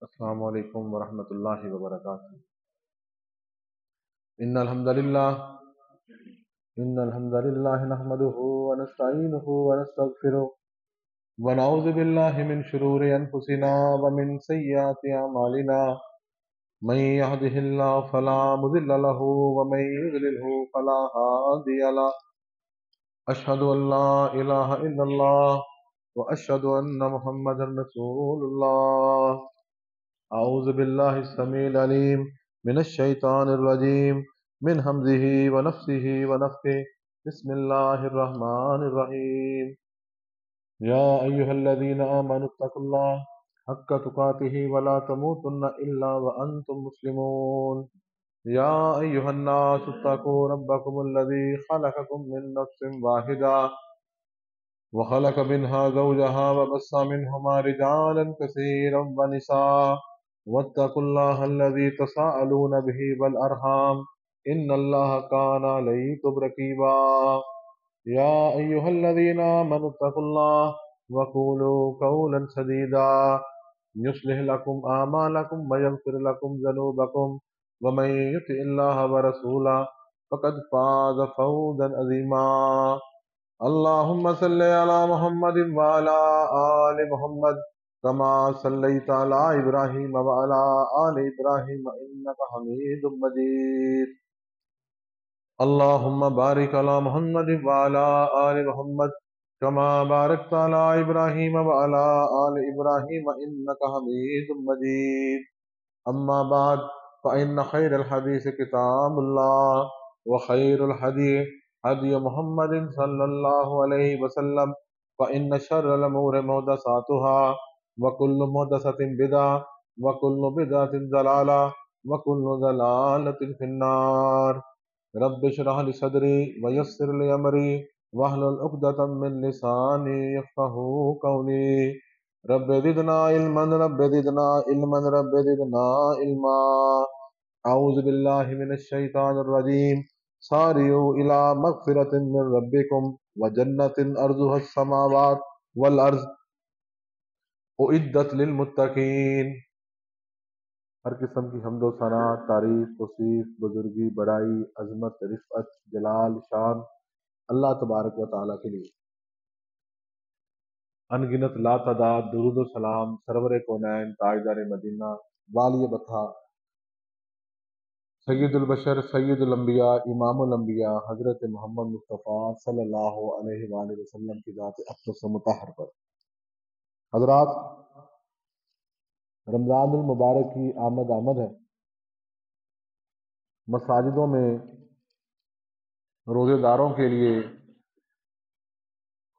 السلام علیکم ورحمۃ اللہ وبرکاتہ۔ ان الحمد للہ نحمده ونستعینه ونستغفره ونعوذ باللہ من شرور انفسنا ومن سیئات اعمالنا، من يهده الله فلا مضل له ومن يضلله فلا هادي له، اشهد ان لا الہ الا اللہ واشهد ان محمدا رسول اللہ۔ اعوذ باللہ السمیع العلیم من الشیطان الرجیم من حمزه ونفسه ونفثه، بسم اللہ الرحمن الرحیم۔ یا ایہا الذین آمنوا اتقوا اللہ حق تقاته ولا تموتن الا وانتم مسلمون۔ یا ایہا الناس اتقوا ربکم الذی خلقکم من نفس واحدہ وخلق منها زوجها وبث منهما رجالا كثيرا ونساء واتقوا الله الذي تساءلون به والأرحام إن الله كان عليكم رقيبا۔ يا أيها الذين آمنوا اتقوا الله وقولوا قولا سديدا يصلح لكم أعمالكم ويغفر لكم ذنوبكم ومن يطع الله ورسوله فقد فاز فوزا عظيما۔ اللهم صل على محمد وعلى آل محمد كما صليت على إبراهيم وعلى آل إبراهيم إنك حميد مجيد۔ اللهم بارك على محمد وعلى آل محمد كما باركت على إبراهيم وعلى آل إبراهيم إنك حميد مجيد۔ أما بعد فإن خير الحديث كتاب الله وخير الهدي هدي محمد صلى الله عليه وسلم، فإن شر الأمور محدثاتها وكل محدثة بدعة وكل بدعة ضلالة وكل ضلالة في النار۔ رب اشرح لي صدري ويسر لي أمري واحلل عقدة من لساني يفقهوا قولي۔ رب زدنا علما رب زدنا علما رب زدنا علما۔ اعوذ باللہ من الشیطان الرجیم۔ سارعوا الى مغفرۃ من ربکم وجنۃ ارضها السماوات والارض اعدت للمتقین۔ ہر قسم کی حمد و ثنا، تعریف، توصیف، بزرگی، بڑائی، عظمت، رفعت، جلال، شان اللہ تبارک و تعالیٰ کے لیے۔ ان گنت لا تعداد درود و سلام سرور کونین، تاجدار مدینہ، والی بطحہ، سید البشر، سید الانبیاء، امام الانبیاء، حضرت محمد مصطفیٰ صلی اللہ علیہ وآلہ وسلم کی ذات اقدس و مطہر پر۔ حضرات، رمضان المبارک کی آمد ہے۔ مساجدوں میں روزے داروں کے لیے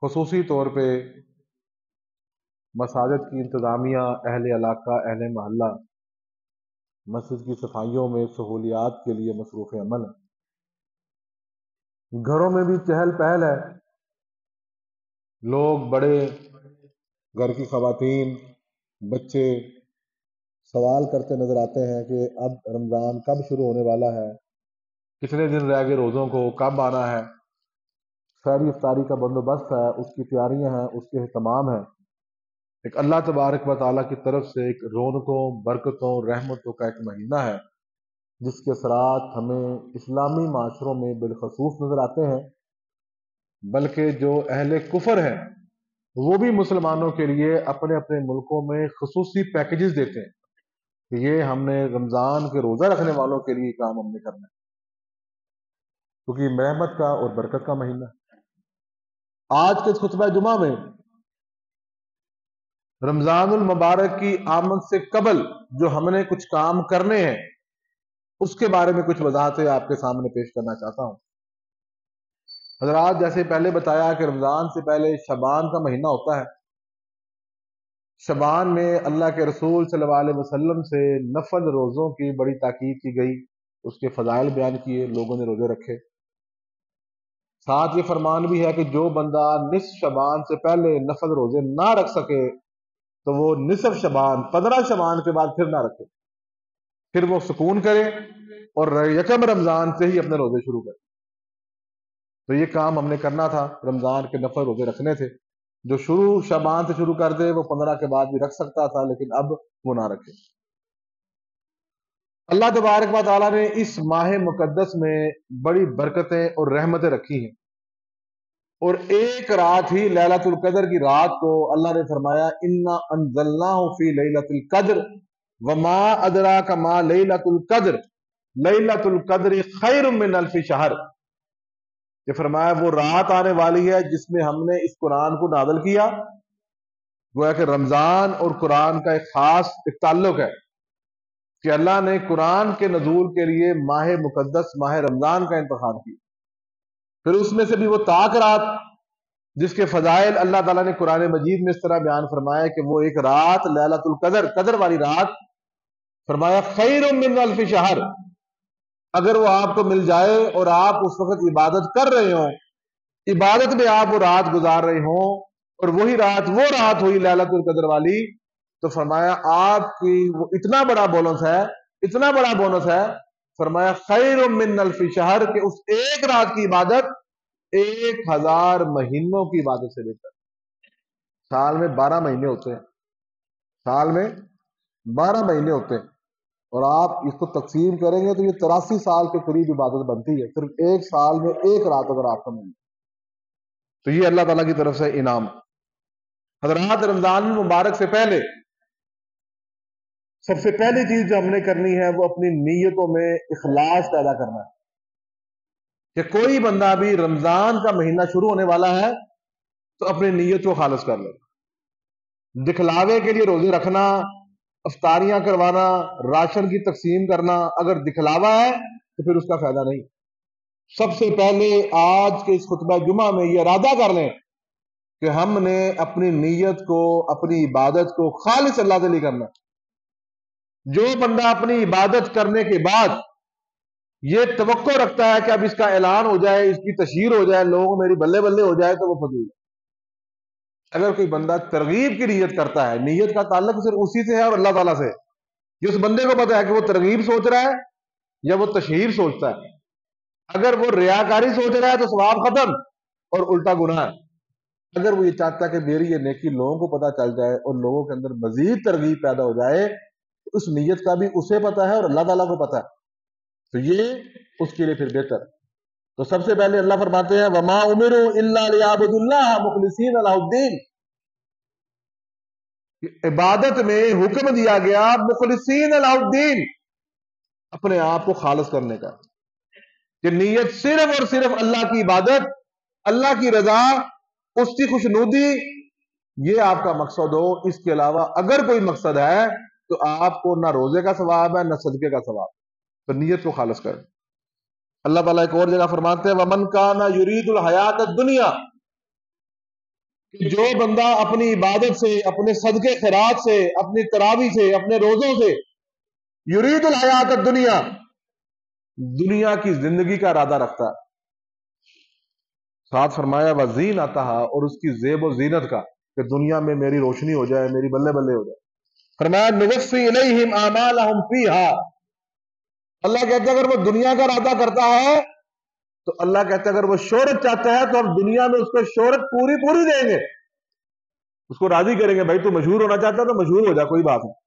خصوصی طور پہ مساجد کی انتظامیہ، اہل علاقہ، اہل محلہ مسجد کی صفائیوں میں سہولیات کے لیے مصروف عمل ہے۔ گھروں میں بھی چہل پہل ہے، لوگ بڑے، گھر کی خواتین، بچے سوال کرتے نظر آتے ہیں کہ اب رمضان کب شروع ہونے والا ہے، کتنے دن رہ گئے روزوں کو، کب آنا ہے۔ سحری افطاری کا بندوبست ہے، اس کی تیاریاں ہیں، اس کے اہتمام ہیں۔ ایک اللہ تبارک و تعالیٰ کی طرف سے ایک رونقوں، برکتوں، رحمتوں کا ایک مہینہ ہے، جس کے اثرات ہمیں اسلامی معاشروں میں بالخصوص نظر آتے ہیں، بلکہ جو اہل کفر ہیں وہ بھی مسلمانوں کے لیے اپنے اپنے ملکوں میں خصوصی پیکیجز دیتے ہیں کہ یہ ہم نے رمضان کے روزہ رکھنے والوں کے لیے کام ہم نے کرنا ہے، کیونکہ رحمت کا اور برکت کا مہینہ ہے۔ آج کے خطبہ جمعہ میں رمضان المبارک کی آمد سے قبل جو ہم نے کچھ کام کرنے ہیں اس کے بارے میں کچھ وضاحتیں آپ کے سامنے پیش کرنا چاہتا ہوں۔ حضرات، جیسے پہلے بتایا کہ رمضان سے پہلے شعبان کا مہینہ ہوتا ہے۔ شعبان میں اللہ کے رسول صلی اللہ علیہ وسلم سے نفل روزوں کی بڑی تاکید کی گئی، اس کے فضائل بیان کیے، لوگوں نے روزے رکھے۔ ساتھ یہ فرمان بھی ہے کہ جو بندہ نصف شعبان سے پہلے نفل روزے نہ رکھ سکے تو وہ نصف شعبان، 15 شعبان کے بعد پھر نہ رکھے، پھر وہ سکون کرے اور یکم رمضان سے ہی اپنے روزے شروع کرے۔ تو یہ کام ہم نے کرنا تھا، رمضان کے نفل روزے رکھنے تھے۔ جو شروع شعبان سے شروع کر دے وہ 15 کے بعد بھی رکھ سکتا تھا، لیکن اب وہ نہ رکھے۔ اللہ تبارک و تعالیٰ نے اس ماہ مقدس میں بڑی برکتیں اور رحمتیں رکھی ہیں، اور ایک رات ہی لیلۃ القدر کی رات کو اللہ نے فرمایا انا انزلناہ فی لیلۃ القدر وما ادراک ما لیلۃ القدر لیلۃ القدر خیر من الف شہر۔ یہ فرمایا وہ رات آنے والی ہے جس میں ہم نے اس قرآن کو نازل کیا۔ گویا کہ رمضان اور قرآن کا ایک خاص ایک تعلق ہے کہ اللہ نے قرآن کے نزول کے لیے ماہ مقدس ماہ رمضان کا انتخاب کیا، پھر اس میں سے بھی وہ طاق رات جس کے فضائل اللہ تعالیٰ نے قرآن مجید میں اس طرح بیان فرمایا کہ وہ ایک رات لیلۃ القدر، قدر والی رات، فرمایا خیر من الف شہر، اگر وہ آپ کو مل جائے اور آپ اس وقت عبادت کر رہے ہوں، عبادت میں آپ وہ رات گزار رہے ہوں، اور وہی رات وہ رات ہوئی لیلۃ القدر والی، تو فرمایا آپ کی وہ اتنا بڑا بونس ہے، اتنا بڑا بونس ہے، فرمایا خیر من الف شہر، کہ اس ایک رات کی عبادت 1000 مہینوں کی عبادت سے بہتر۔ سال میں 12 مہینے ہوتے ہیں، سال میں 12 مہینے ہوتے ہیں، اور آپ اس کو تقسیم کریں گے تو یہ 83 سال کے قریب عبادت بنتی ہے، صرف ایک سال میں ایک رات اگر آپ کو مل جائے تو یہ اللہ تعالیٰ کی طرف سے انعام۔ حضرات، رمضان المبارک سے پہلے سب سے پہلی چیز جو ہم نے کرنی ہے وہ اپنی نیتوں میں اخلاص پیدا کرنا ہے، کہ کوئی بندہ بھی رمضان کا مہینہ شروع ہونے والا ہے تو اپنی نیت کو خالص کر لے۔ دکھلاوے کے لیے روزے رکھنا، افطاریاں کروانا، راشن کی تقسیم کرنا اگر دکھلاوا ہے تو پھر اس کا فائدہ نہیں۔ سب سے پہلے آج کے اس خطبہ جمعہ میں یہ ارادہ کر لیں کہ ہم نے اپنی نیت کو، اپنی عبادت کو خالص اللہ کے لیے کرنا۔ جو بندہ اپنی عبادت کرنے کے بعد یہ توقع رکھتا ہے کہ اب اس کا اعلان ہو جائے، اس کی تشہیر ہو جائے، لوگوں میری بلے بلے ہو جائے، تو وہ فضول ہے۔ اگر کوئی بندہ ترغیب کی نیت کرتا ہے، نیت کا تعلق صرف اسی سے ہے اور اللہ تعالیٰ سے، جس بندے کو پتا ہے کہ وہ ترغیب سوچ رہا ہے یا وہ تشہیر سوچتا ہے۔ اگر وہ ریاکاری سوچ رہا ہے تو ثواب ختم اور الٹا گناہ ہے۔ اگر وہ یہ چاہتا ہے کہ میری یہ نیکی لوگوں کو پتا چل جائے اور لوگوں کے اندر مزید ترغیب پیدا ہو جائے، تو اس نیت کا بھی اسے پتا ہے اور اللہ تعالیٰ کو پتا ہے، تو یہ اس کے لیے پھر بہتر ہے۔ تو سب سے پہلے اللہ فرماتے ہیں وَمَا أُمِرُوا إِلَّا لِيَعْبُدُوا اللَّهَ مُخْلِصِينَ لَهُ الدِّينَ، عبادت میں حکم دیا گیا مخلصین لہ الدین، اپنے آپ کو خالص کرنے کا، کہ نیت صرف اور صرف اللہ کی عبادت، اللہ کی رضا، اس کی خوشنودی، یہ آپ کا مقصد ہو۔ اس کے علاوہ اگر کوئی مقصد ہے تو آپ کو نہ روزے کا ثواب ہے نہ صدقے کا ثواب، تو نیت کو خالص کریں۔ اللہ تعالیٰ ایک اور جگہ فرماتے ہیں وَمَنْ كَانَ يُرِيدُ الْحَيَاةَ الدُّنْيَا، کہ جو بندہ اپنی عبادت سے، اپنے صدقے خیرات سے، اپنی تراویح سے، اپنے روزوں سے، یرید الحیات الدنیا، دنیا کی زندگی کا ارادہ رکھتا ہے، ساتھ فرمایا وَزِينَتَهَا، اور اس کی زیب و زینت کا، کہ دنیا میں میری روشنی ہو جائے، میری بلے بلے ہو جائے۔ فرمایا نُوَفِّي إِلَيْهِمْ أَعْمَالَهُمْ فِيهَا، اللہ کہتا ہے اگر وہ دنیا کا ارادہ کرتا ہے تو اللہ کہتا ہے اگر وہ شہرت چاہتا ہے تو ہم دنیا میں اس کو شہرت پوری پوری دیں گے، اس کو راضی کریں گے، بھائی تو مشہور ہونا چاہتا ہے تو مشہور ہو جائے، کوئی بات نہیں۔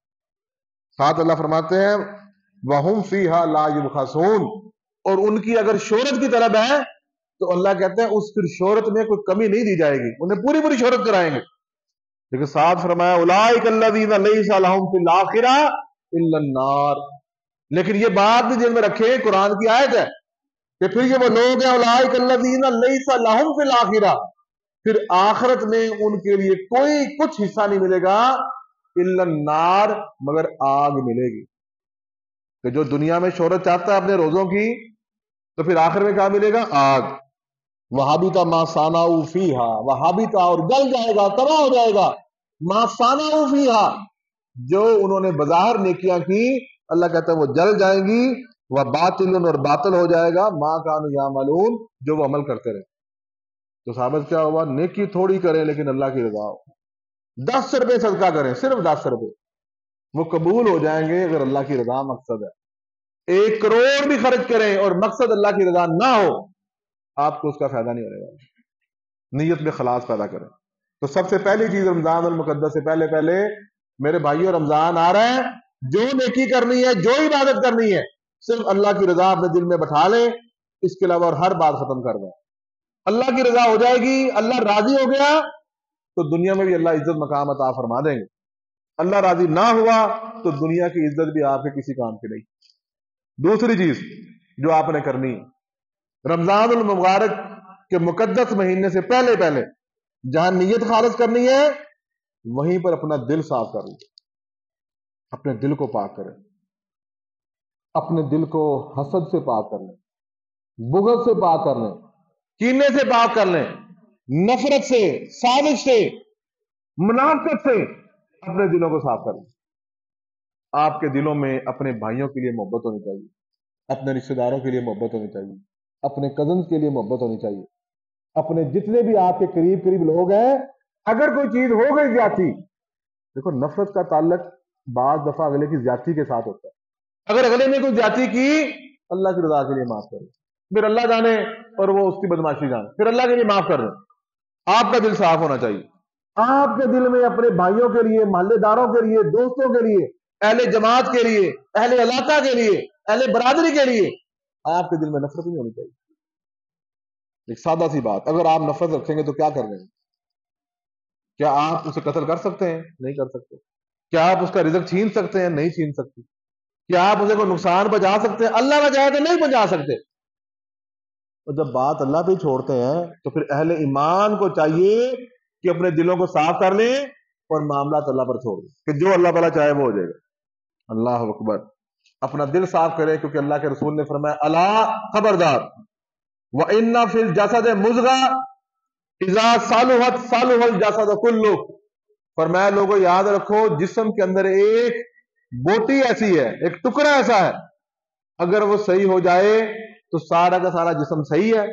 ساتھ اللہ فرماتے ہیں وَهُمْ فِيهَا لَا يُبْخَسُونَ، اور ان کی اگر شہرت کی طلب ہے تو اللہ کہتے ہیں اس پھر شہرت میں کوئی کمی نہیں دی جائے گی، انہیں پوری پوری شہرت کرائیں گے۔ لیکن ساتھ فرمایا اولئک الذین لیس لہم فی الآخرہ الا النار، لیکن یہ بات بھی دل میں رکھیں، قرآن کی آیت ہے کہ پھر یہ وہ لوگ ہیں اولئک الذین لیس لہم فی الآخرہ، پھر آخرت میں ان کے لیے کوئی کچھ حصہ نہیں ملے گا الا النار، مگر آگ ملے گی۔ کہ جو دنیا میں شہرت چاہتا ہے اپنے روزوں کی تو پھر آخر میں کیا ملے گا؟ آگ۔ وَحَبِطَ مَا صَنَعُوا فِيهَا، وَحَبِطَ، اور گل جائے گا، تباہ ہو جائے گا، مَا صَنَعُوا فِيهَا، جو انہوں نے بظاہر نیکیاں کی، اللہ کہتا ہے وہ جل جائیں گی، وَبَاطِلٌ، اور باطل ہو جائے گا، مَا كَانُوا يَعْمَلُونَ، جو وہ عمل کرتے رہے۔ تو ثابت کیا ہوا؟ نیکی تھوڑی کریں لیکن اللہ کی رضا ہو۔ 10 روپے صدقہ کریں، صرف 10 روپے، وہ قبول ہو جائیں گے اگر اللہ کی رضا مقصد ہے۔ 1 کروڑ بھی خرچ کریں اور مقصد اللہ کی رضا نہ ہو، آپ کو اس کا فائدہ نہیں ہونے والا۔ نیت میں خلاص پیدا کریں۔ تو سب سے پہلی چیز رمضان المقدس سے پہلے پہلے میرے بھائیوں رمضان آ رہا ہے، جو نیکی کرنی ہے، جو عبادت کرنی ہے، صرف اللہ کی رضا اپنے دل میں بٹھا لیں، اس کے علاوہ اور ہر بات ختم کر دیں۔ اللہ کی رضا ہو جائے گی، اللہ راضی ہو گیا تو دنیا میں بھی اللہ عزت مقام عطا فرما دیں گے۔ اللہ راضی نہ ہوا تو دنیا کی عزت بھی آپ کے کسی کام کی نہیں۔ دوسری چیز جو آپ نے کرنی ہے، رمضان المبارک کے مقدس مہینے سے پہلے پہلے جہاں نیت خالص کرنی ہے وہیں پر اپنا دل صاف کر لیں، اپنے دل کو پاک کریں، اپنے دل کو حسد سے پاک کر لیں، بغض سے پاک کر لیں، کینے سے پاک کر لیں، نفرت سے، سازش سے، منافقت سے اپنے دلوں کو صاف کر لیں۔ آپ کے دلوں میں اپنے بھائیوں کے لیے محبت ہونی چاہیے، اپنے رشتہ داروں کے لیے محبت ہونی چاہیے، اپنے کزنز کے لیے محبت ہونی چاہیے، اپنے جتنے بھی آپ کے قریب قریب لوگ ہیں، اگر کوئی چیز ہو گئی زیادتی، دیکھو نفرت کا تعلق بعض دفعہ اگلے کی زیادتی کے ساتھ ہوتا ہے۔ اگر اگلے نے کوئی زیادتی کی، اللہ کی رضا کے لیے معاف کریں، پھر اللہ جانے اور وہ اس کی بدماشی جانے، پھر اللہ کے لیے معاف کر دیں۔ آپ کا دل صاف ہونا چاہیے، آپ کے دل میں اپنے بھائیوں کے لیے، محلے داروں کے لیے، دوستوں کے لیے، اہل جماعت کے لیے، اہل علاقہ کے لیے، اہل برادری کے لیے آپ کے دل میں نفرت نہیں ہونی چاہیے۔ ایک سادہ سی بات، اگر آپ نفرت رکھیں گے تو کیا کر رہے ہیں؟ کیا آپ اسے قتل کر سکتے ہیں؟ نہیں کر سکتے۔ کیا آپ اس کا رزق چھین سکتے ہیں؟ نہیں چھین سکتے۔ کیا آپ اسے کوئی نقصان پہنچا سکتے ہیں؟ اللہ نہ چاہے تو نہیں پہنچا سکتے۔ اور جب بات اللہ پہ چھوڑتے ہیں تو پھر اہل ایمان کو چاہیے کہ اپنے دلوں کو صاف کر لیں اور معاملات اللہ پر چھوڑ دیں کہ جو اللہ تعالیٰ چاہے وہ ہو جائے گا۔ اللہ اکبر، اپنا دل صاف کرے، کیونکہ اللہ کے رسول نے فرمایا اللہ خبردار وَإِنَّ فِي الْجَسَدِ مُضْغَةً اِذَا صَلُحَتْ صَلُحَ الْجَسَدُ كُلُّهُ، فرمایا لوگوں یاد رکھو جسم کے اندر ایک بوٹی ایسی ہے، ایک ٹکڑا ایسا ہے، اگر وہ صحیح ہو جائے تو سارا کا سارا جسم صحیح ہے۔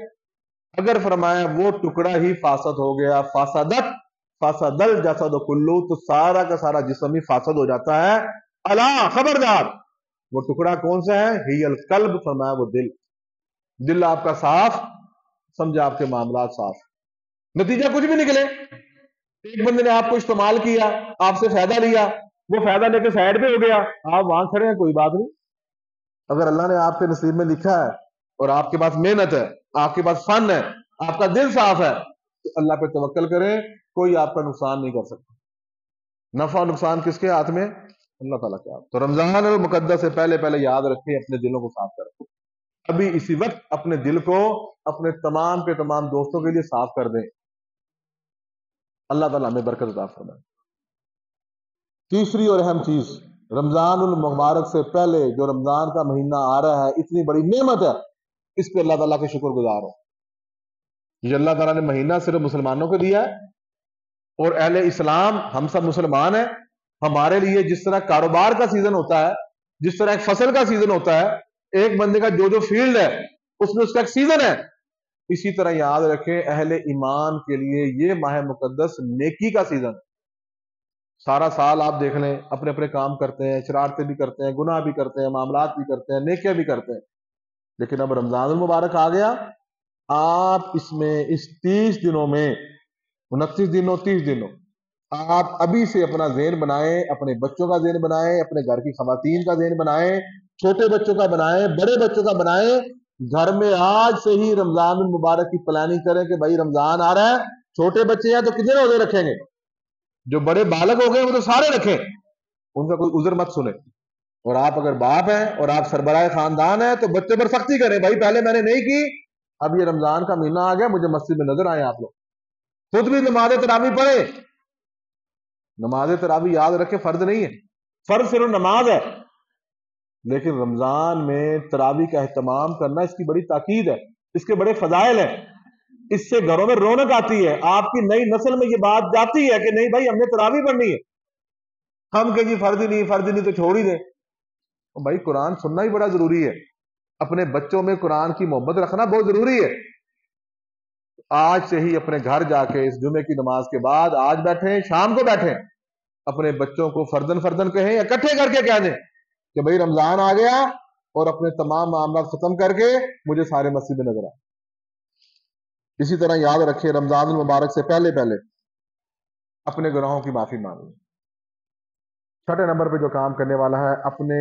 اگر فرمایا وہ ٹکڑا ہی فاسد ہو گیا، فاسد الجسد کلو، تو سارا کا سارا جسم ہی فاسد ہو جاتا ہے۔ اللہ خبردار، وہ ٹکڑا کون سا ہے؟ ہی القلب، فرمایا وہ دل۔ دل آپ کا صاف، سمجھے آپ کے معاملات صاف، نتیجہ کچھ بھی نکلے۔ ایک بندے نے آپ کو استعمال کیا، آپ سے فائدہ لیا، وہ فائدہ لے کے سائڈ پہ ہو گیا، آپ وہاں کھڑے ہیں، کوئی بات نہیں۔ اگر اللہ نے آپ کے نصیب میں لکھا ہے اور آپ کے پاس محنت ہے، آپ کے پاس فن ہے، آپ کا دل صاف ہے، تو اللہ پہ توکل کریں، کوئی آپ کا نقصان نہیں کر سکتا۔ نفع و نقصان کس کے ہاتھ میں؟ اللہ تعالیٰ کے ہاتھ۔ تو رمضان المقدس سے پہلے پہلے یاد رکھیں، اپنے دلوں کو صاف کریں۔ ابھی اسی وقت اپنے دل کو اپنے تمام کے تمام دوستوں کے لیے صاف کر دیں، اللہ تعالیٰ ہمیں برکت عطا فرمائے۔ تیسری اور اہم چیز، رمضان المبارک سے پہلے جو رمضان کا مہینہ آ رہا ہے، اتنی بڑی نعمت ہے، اس پہ اللہ تعالیٰ کے شکر گزار ہو۔ یہ اللہ تعالیٰ نے مہینہ صرف مسلمانوں کو دیا ہے، اور اہل اسلام ہم سب مسلمان ہیں، ہمارے لیے جس طرح کاروبار کا سیزن ہوتا ہے، جس طرح ایک فصل کا سیزن ہوتا ہے، ایک بندے کا جو فیلڈ ہے اس میں اس کا ایک سیزن ہے، اسی طرح یاد رکھیں اہل ایمان کے لیے یہ ماہ مقدس نیکی کا سیزن ہے۔ سارا سال آپ دیکھ لیں اپنے اپنے کام کرتے ہیں، شرارتیں بھی کرتے ہیں، گناہ بھی کرتے ہیں، معاملات بھی کرتے ہیں، نیکیاں بھی کرتے ہیں، لیکن اب رمضان المبارک آ گیا، آپ اس میں اس 30 دنوں میں 29 دنوں 30 دنوں آپ ابھی سے اپنا ذہن بنائیں، اپنے بچوں کا ذہن بنائیں، اپنے گھر کی خواتین کا ذہن بنائیں، چھوٹے بچوں کا بنائیں، بڑے بچوں کا بنائیں، گھر میں آج سے ہی رمضان المبارک کی پلاننگ کریں کہ بھائی رمضان آ رہا ہے، چھوٹے بچے ہیں تو کتنے روزے رکھیں گے، جو بڑے بالغ ہو گئے وہ تو سارے رکھیں، ان کا کوئی عذر مت سنیں۔ اور آپ اگر باپ ہیں اور آپ سربراہ خاندان ہیں تو بچے پر سختی کریں، بھائی پہلے میں نے نہیں کی، اب یہ رمضان کا مہینہ آ گیا، مجھے مسجد میں نظر آئے آپ لوگ، خود بھی نماز تراویح پڑھے۔ نماز تراویح یاد رکھے فرض نہیں ہے، فرض صرف نماز ہے، لیکن رمضان میں تراویح کا اہتمام کرنا اس کی بڑی تاکید ہے، اس کے بڑے فضائل ہیں، اس سے گھروں میں رونق آتی ہے، آپ کی نئی نسل میں یہ بات جاتی ہے کہ نہیں بھائی ہم نے تراویح پڑھنی ہے، ہم کہ جی فرض ہی نہیں تو چھوڑ ہی دیں۔ بھائی قرآن سننا ہی بڑا ضروری ہے، اپنے بچوں میں قرآن کی محبت رکھنا بہت ضروری ہے۔ آج سے ہی اپنے گھر جا کے اس جمعے کی نماز کے بعد آج بیٹھیں، شام کو بیٹھیں، اپنے بچوں کو فردن کہیں، اکٹھے کر کے کہہ دیں کہ بھئی رمضان آ گیا اور اپنے تمام معاملات ختم کر کے مجھے سارے مسجد میں نظر آئے۔ اسی طرح یاد رکھیں رمضان المبارک سے پہلے اپنے گناہوں کی معافی مانگیں۔ چھٹے نمبر پہ جو کام کرنے والا ہے، اپنے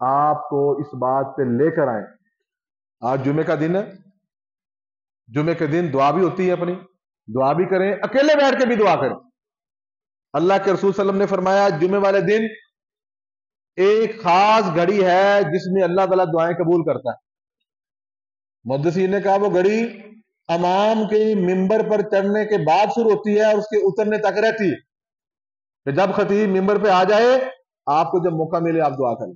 آپ کو اس بات پہ لے کر آئیں۔ آج جمعے کا دن ہے، جمعے کے دن دعا بھی ہوتی ہے، اپنی دعا بھی کریں، اکیلے بیٹھ کے بھی دعا کریں۔ اللہ کے رسول صلی اللہ علیہ وسلم نے فرمایا جمعے والے دن ایک خاص گھڑی ہے جس میں اللہ تعالیٰ دعائیں قبول کرتا ہے۔ محدثین نے کہا وہ گھڑی امام کے ممبر پر چڑھنے کے بعد شروع ہوتی ہے اور اس کے اترنے تک رہتی ہے، کہ جب خطیب ممبر پہ آ جائے آپ کو جب موقع ملے آپ دعا کریں،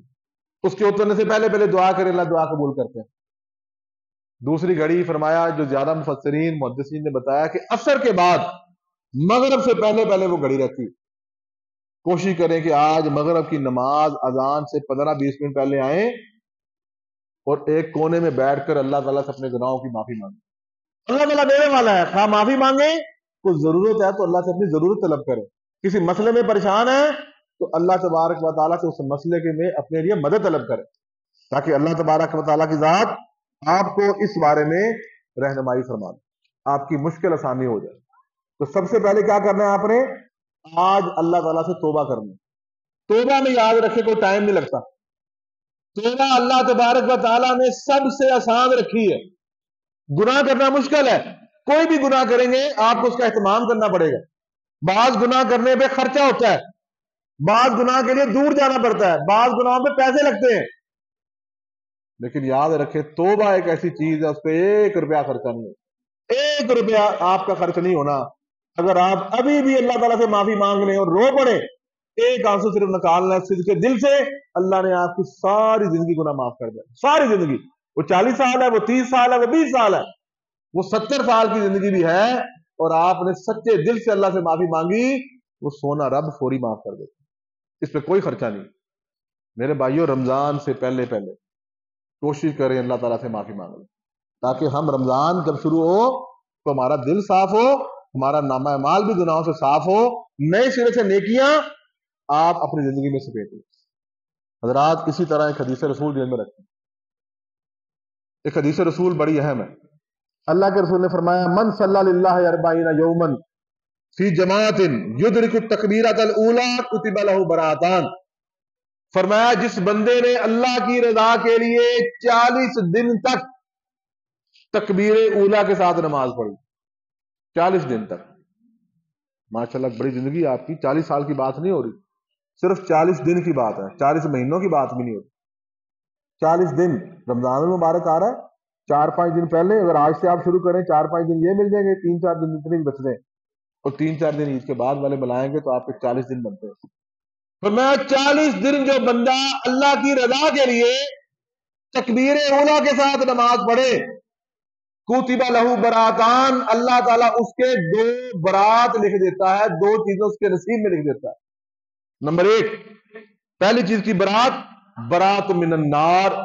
اس کے اترنے سے پہلے پہلے دعا کریں، اللہ دعا قبول کرتے ہیں۔ دوسری گھڑی فرمایا جو زیادہ مفسرین محدثین نے بتایا کہ عصر کے بعد مغرب سے پہلے پہلے وہ گھڑی رہتی ہے۔ کوشش کریں کہ آج مغرب کی نماز اذان سے 15-20 منٹ پہلے آئیں اور ایک کونے میں بیٹھ کر اللہ تعالیٰ سے اپنے گناہوں کی معافی مانگیں۔ اللہ تعالیٰ دینے والا ہے، خواہ معافی مانگیں، کوئی ضرورت ہے تو اللہ سے اپنی ضرورت طلب کریں، کسی مسئلے میں پریشان ہے تو اللہ تبارک و تعالیٰ سے اس مسئلے کے میں اپنے لیے مدد طلب کریں، تاکہ اللہ تبارک و تعالیٰ کی ذات آپ کو اس بارے میں رہنمائی فرما دے، آپ کی مشکل آسانی ہو جائے۔ تو سب سے پہلے کیا کرنا ہے آپ نے؟ آج اللہ تعالیٰ سے توبہ کرنی۔ توبہ میں یاد رکھے کوئی ٹائم نہیں لگتا، توبہ اللہ تبارک و تعالیٰ نے سب سے آسان رکھی ہے۔ گناہ کرنا مشکل ہے، کوئی بھی گناہ کریں گے آپ کو اس کا اہتمام کرنا پڑے گا۔ بعض گناہ کرنے پہ خرچہ ہوتا ہے، بعض گناہ کے لیے دور جانا پڑتا ہے، بعض گناہوں پہ پیسے لگتے ہیں، لیکن یاد رکھے توبہ ایک ایسی چیز ہے اس پہ 1 روپیہ خرچہ نہیں ہوتا، 1 روپیہ آپ کا خرچ نہیں ہونا۔ اگر آپ ابھی بھی اللہ تعالیٰ سے معافی مانگ لیں اور رو پڑے، ایک آنسو صرف نکالنا ہے صدقے دل سے، اللہ نے آپ کی ساری زندگی گناہ معاف کر دیا، ساری زندگی۔ وہ 40 سال ہے، وہ 30 سال ہے، وہ 20 سال ہے، وہ 70 سال کی زندگی بھی ہے، اور آپ نے سچے دل سے اللہ سے معافی مانگی، وہ سونا رب فوری معاف کر دیتا، اس پہ کوئی خرچہ نہیں۔ میرے بھائیوں، رمضان سے پہلے پہلے کوشش کریں اللہ تعالیٰ سے معافی مانگ لیں، تاکہ ہم رمضان جب شروع ہو تو ہمارا دل صاف ہو، ہمارا نامہ اعمال بھی گناہوں سے صاف ہو، نئے سرے سے نیکیاں آپ اپنی زندگی میں سمیٹیں۔ حضرات اسی طرح ایک حدیث رسول ذہن میں رکھیں، ایک حدیث رسول بڑی اہم ہے۔ اللہ کے رسول نے فرمایا من صلی للہ 40 یوما فی جماعت یدرک التکبیرۃ الاولی کتب لہ براتان، فرمایا جس بندے نے اللہ کی رضا کے لیے 40 دن تک تکبیر اولا کے ساتھ نماز پڑھی، 40 دن تک، ماشاءاللہ بڑی زندگی آپ کی، 40 سال کی بات نہیں ہو رہی، صرف 40 دن کی بات ہے، 40 مہینوں کی بات بھی نہیں ہوتی، 40 دن۔ رمضان المبارک آ رہا ہے، 4-5 دن پہلے اگر آج سے آپ شروع کریں، 4-5 دن یہ مل جائیں گے، 3-4 دن اتنے بچ رہے ہیں، اور 3-4 دن عید کے بعد والے ملائیں گے تو آپ کے 40 دن بنتے ہیں۔ فرمایا 40 دن جو بندہ اللہ کی رضا کے لیے تکبیر اولا کے ساتھ نماز پڑھے، کتب لہ براتان، اللہ تعالیٰ اس کے 2 برات لکھ دیتا ہے، 2 چیزیں اس کے نصیب میں لکھ دیتا ہے۔ نمبر 1، پہلی چیز کی برات، برات من النار،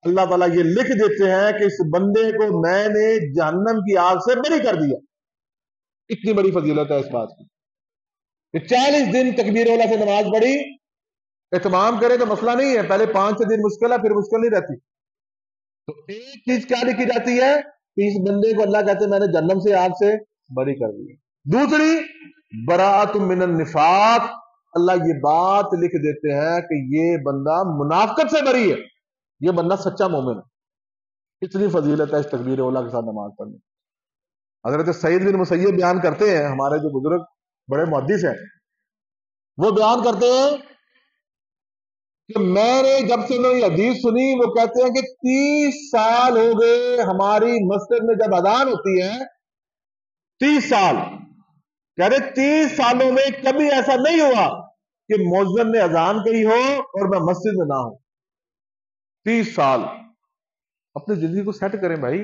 اللہ تعالیٰ یہ لکھ دیتے ہیں کہ اس بندے کو میں نے جہنم کی آگ سے بری کر دیا۔ اتنی بڑی فضیلت ہے اس بات کی کہ 40 دن تکبیر اولا سے نماز پڑھی، اہتمام کرے تو مسئلہ نہیں ہے، پہلے 5 دن مشکل ہے، پھر مشکل نہیں رہتی۔ تو ایک چیز کیا لکھی جاتی ہے کہ اس بندے کو اللہ کہتے ہیں میں نے جہنم سے آگ سے بری کر دیا۔ دوسری، برات من النفاق، اللہ یہ بات لکھ دیتے ہیں کہ یہ بندہ منافقت سے بری ہے، یہ بندہ سچا مومن ہے۔ اتنی فضیلت ہے اس تکبیر اولا کے ساتھ نماز پڑھنے۔ حضرت سعید بن مسیب بیان کرتے ہیں، ہمارے جو بزرگ بڑے محدث ہیں، وہ بیان کرتے ہیں کہ میں نے جب سے انہوں نے حدیث سنی، وہ کہتے ہیں کہ 30 سال ہو گئے ہماری مسجد میں جب اذان ہوتی ہے، 30 سال، کہہ رہے 30 سالوں میں کبھی ایسا نہیں ہوا کہ مؤذن نے اذان کہی ہو اور میں مسجد میں نہ ہوں۔ 30 سال۔ اپنی زندگی کو سیٹ کریں بھائی،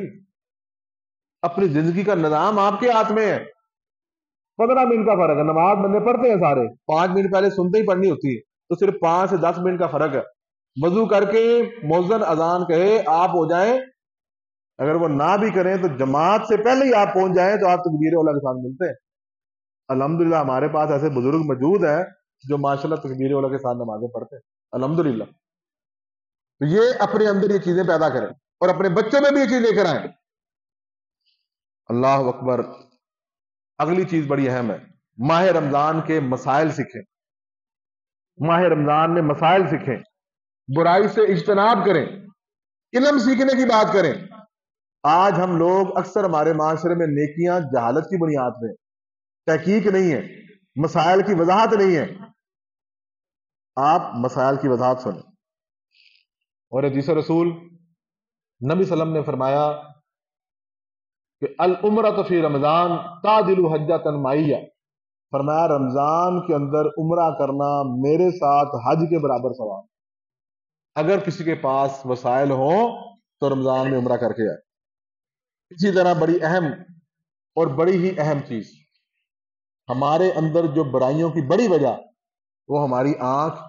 اپنی زندگی کا نظام آپ کے ہاتھ میں ہے۔ 15 منٹ کا فرق ہے، نماز بندے پڑھتے ہیں سارے، 5 منٹ پہلے سنتے ہی پڑھنی ہوتی ہے، تو صرف 5 سے 10 منٹ کا فرق ہے۔ وضو کر کے مؤذن اذان کہے آپ ہو جائیں، اگر وہ نہ بھی کریں تو جماعت سے پہلے ہی آپ پہنچ جائیں تو آپ تکبیر اولا کے ساتھ ملتے ہیں۔ الحمدللہ ہمارے پاس ایسے بزرگ موجود ہیں جو ماشاءاللہ تکبیر اولا کے ساتھ نمازیں پڑھتے ہیں، الحمدللہ۔ تو یہ اپنے اندر یہ چیزیں پیدا کریں اور اپنے بچوں میں بھی یہ چیز لے کر آئیں۔ اللہ اکبر۔ اگلی چیز بڑی اہم ہے، ماہ رمضان کے مسائل سیکھیں، ماہ رمضان میں مسائل سیکھیں، برائی سے اجتناب کریں، علم سیکھنے کی بات کریں۔ آج ہم لوگ اکثر ہمارے معاشرے میں نیکیاں جہالت کی بنیاد پہ، تحقیق نہیں ہے، مسائل کی وضاحت نہیں ہے۔ آپ مسائل کی وضاحت سنیں۔ اور حدیث رسول نبی صلی اللہ علیہ وسلم نے فرمایا کہ العمرۃ فی رمضان تعدل حجۃ معیہ، فرمایا رمضان کے اندر عمرہ کرنا میرے ساتھ حج کے برابر ثواب۔ اگر کسی کے پاس وسائل ہوں تو رمضان میں عمرہ کر کے آئے۔ اسی طرح بڑی اہم اور بڑی ہی اہم چیز، ہمارے اندر جو برائیوں کی بڑی وجہ وہ ہماری آنکھ،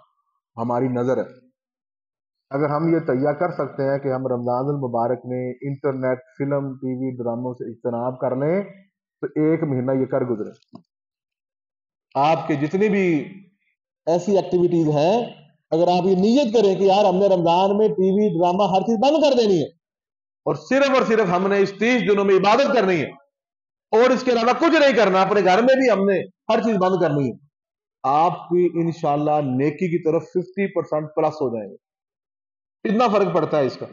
ہماری نظر ہے۔ اگر ہم یہ تیہ کر سکتے ہیں کہ ہم رمضان المبارک میں انٹرنیٹ، فلم، ٹی وی، ڈراموں سے اجتناب کر لیں تو ایک مہینہ یہ کر گزرے، آپ کے جتنی بھی ایسی ایکٹیویٹیز ہیں، اگر آپ یہ نیت کریں کہ یار ہم نے رمضان میں ٹی وی، ڈرامہ ہر چیز بند کر دینی ہے اور صرف ہم نے اس 30 دنوں میں عبادت کرنی ہے اور اس کے علاوہ کچھ نہیں کرنا، اپنے گھر میں بھی ہم نے ہر چیز بند کرنی ہے، آپ کی انشاءاللہ نیکی کی طرف 50% پلس ہو جائیں گے۔ کتنا فرق پڑتا ہے اس کا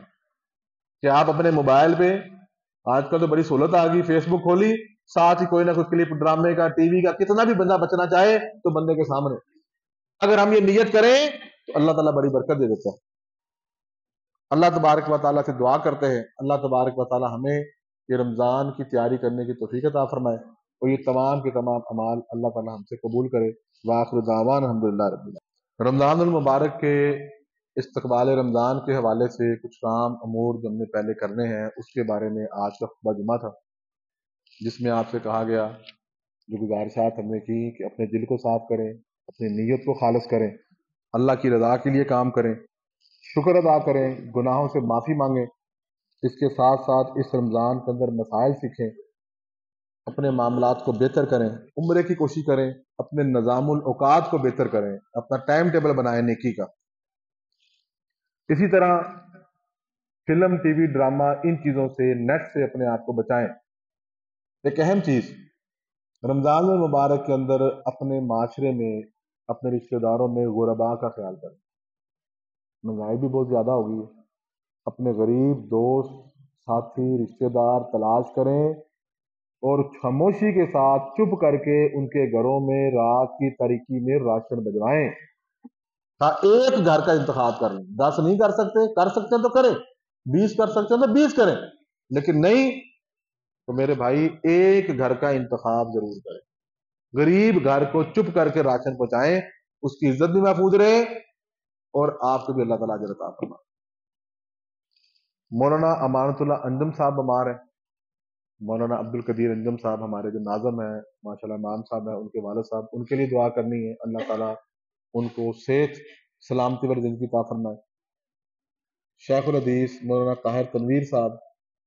کہ آپ اپنے موبائل پہ، آج کل تو بڑی سہولت آ گئی، فیس بک کھولی، ساتھ ہی کوئی نہ کوئی کلپ ڈرامے کا، ٹی وی کا، کتنا بھی بندہ بچنا چاہے تو بندے کے سامنے۔ اگر ہم یہ نیت کریں تو اللہ تعالیٰ بڑی برکت دے دیتا ہے۔ اللہ تبارک و تعالیٰ سے دعا کرتے ہیں اللہ تبارک و تعالیٰ ہمیں یہ رمضان کی تیاری کرنے کی توفیق عطا فرمائے اور یہ تمام کے تمام اعمال اللہ تعالیٰ ہم سے قبول کرے۔ وآخر دعوانا الحمدللہ رب العالمین۔ رمضان المبارک کے استقبال رمضان کے حوالے سے کچھ کام امور جو ہم نے پہلے کرنے ہیں اس کے بارے میں آج کا خطبہ جمعہ تھا، جس میں آپ سے کہا گیا، جو گزارشات ہم نے کی کہ اپنے دل کو صاف کریں، اپنی نیت کو خالص کریں، اللہ کی رضا کے لیے کام کریں، شکر ادا کریں، گناہوں سے معافی مانگیں، اس کے ساتھ ساتھ اس رمضان کے اندر مسائل سیکھیں، اپنے معاملات کو بہتر کریں، عمرے کی کوشش کریں، اپنے نظام الاوقات کو بہتر کریں، اپنا ٹائم ٹیبل بنائیں نیکی کا۔ اسی طرح فلم، ٹی وی، ڈرامہ، ان چیزوں سے، نیٹ سے اپنے آپ کو بچائیں۔ ایک اہم چیز رمضان المبارک کے اندر اپنے معاشرے میں، اپنے رشتہ داروں میں غرباء کا خیال کریں۔ مہنگائی بھی بہت زیادہ ہوگی ہے، اپنے غریب دوست، ساتھی، رشتہ دار تلاش کریں اور خاموشی کے ساتھ چپ کر کے ان کے گھروں میں رات کی تاریکی میں راشن بھجوائیں۔ ایک گھر کا انتخاب کر لیں، 10 نہیں کر سکتے، کر سکتے تو کریں، 20 کر سکتے ہیں تو 20 کریں، لیکن نہیں تو میرے بھائی ایک گھر کا انتخاب ضرور کریں۔ غریب گھر کو چپ کر کے راشن پہنچائیں، اس کی عزت بھی محفوظ رہے اور آپ کو بھی اللہ تعالیٰ اجر عطا فرمائے۔ مولانا امانت اللہ انجم صاحب بیمار ہیں، مولانا عبد القدیر انجم صاحب ہمارے جو ناظم ہیں، ماشاءاللہ امام صاحب ہیں، ان کے والد صاحب، ان کے لیے دعا کرنی ہے، اللہ تعالیٰ ان کو صحت سلامتی والی زندگی عطا فرمائے۔ شیخ الحدیث مولانا طاہر تنویر صاحب،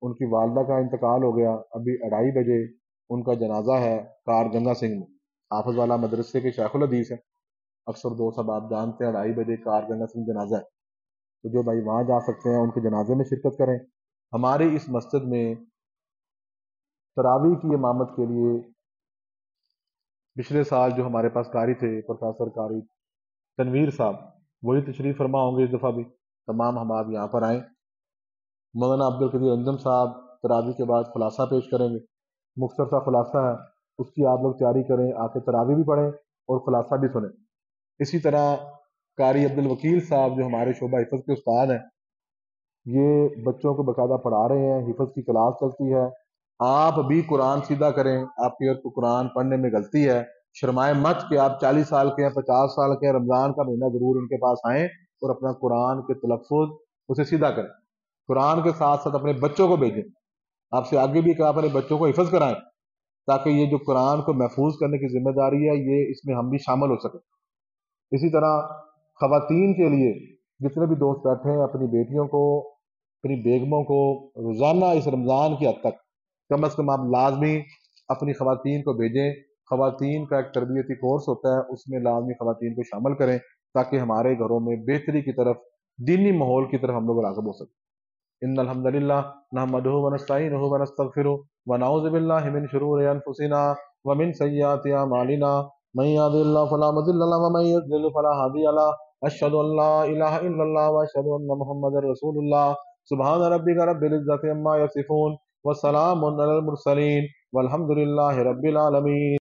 ان کی والدہ کا انتقال ہو گیا، ابھی 2:30 بجے ان کا جنازہ ہے کار گنگا سنگھ میں، حافظ والا مدرسے کے شیخ الحدیث ہیں، اکثر دوست اب آپ جانتے ہیں 2:30 بجے کار گنگا سنگھ جنازہ ہے، تو جو بھائی وہاں جا سکتے ہیں ان کے جنازے میں شرکت کریں۔ ہماری اس مسجد میں تراویح کی امامت کے لیے پچھلے سال جو ہمارے پاس قاری تھے، پروفیسر قاری تنویر صاحب، وہی تشریف فرما ہوں گے اس دفعہ بھی، تمام ہم آپ یہاں پر آئیں۔ مولانا عبد القدیر انجم صاحب تراویح کے بعد خلاصہ پیش کریں گے، مختصر سا خلاصہ ہے، اس کی آپ لوگ تیاری کریں، آ کے تراویح بھی پڑھیں اور خلاصہ بھی سنیں۔ اسی طرح قاری عبد الوکیل صاحب جو ہمارے شعبہ حفظ کے استاد ہیں، یہ بچوں کو باقاعدہ پڑھا رہے ہیں، حفظ کی کلاس چلتی ہے، آپ بھی قرآن سیدھا کریں، آپ کی اگر قرآن پڑھنے میں غلطی ہے شرمائے مت کہ آپ 40 سال کے ہیں، 50 سال کے ہیں، رمضان کا مہینہ ضرور ان کے پاس آئیں اور اپنا قرآن کے تلفظ اسے سیدھا کریں، قرآن کے ساتھ ساتھ اپنے بچوں کو بھیجیں، آپ سے آگے بھی کہ آپ اپنے بچوں کو حفظ کرائیں تاکہ یہ جو قرآن کو محفوظ کرنے کی ذمہ داری ہے یہ اس میں ہم بھی شامل ہو سکیں۔ اسی طرح خواتین کے لیے جتنے بھی دوست بیٹھے ہیں، اپنی بیٹیوں کو، اپنی بیگموں کو روزانہ اس رمضان کی حد تک کم از کم آپ لازمی اپنی خواتین کو بھیجیں۔ خواتین کا ایک تربیتی کورس ہوتا ہے، اس میں لازمی خواتین کو شامل کریں تاکہ ہمارے گھروں میں بہتری کی طرف، دینی ماحول کی طرف ہم لوگ راغب ہو سکیں۔ إن الحمد لله نحمده ونستعينه ونستغفره ونعوذ بالله من شرور أنفسنا ومن سيئات أعمالنا من يهد الله فلا مضل له ومن يضلل فلا هادي له أشهد أن لا إله إلا الله وأشهد أن محمدا رسول الله سبحان ربك رب العزة عما يصفون وسلام على المرسلين والحمد لله رب العالمين.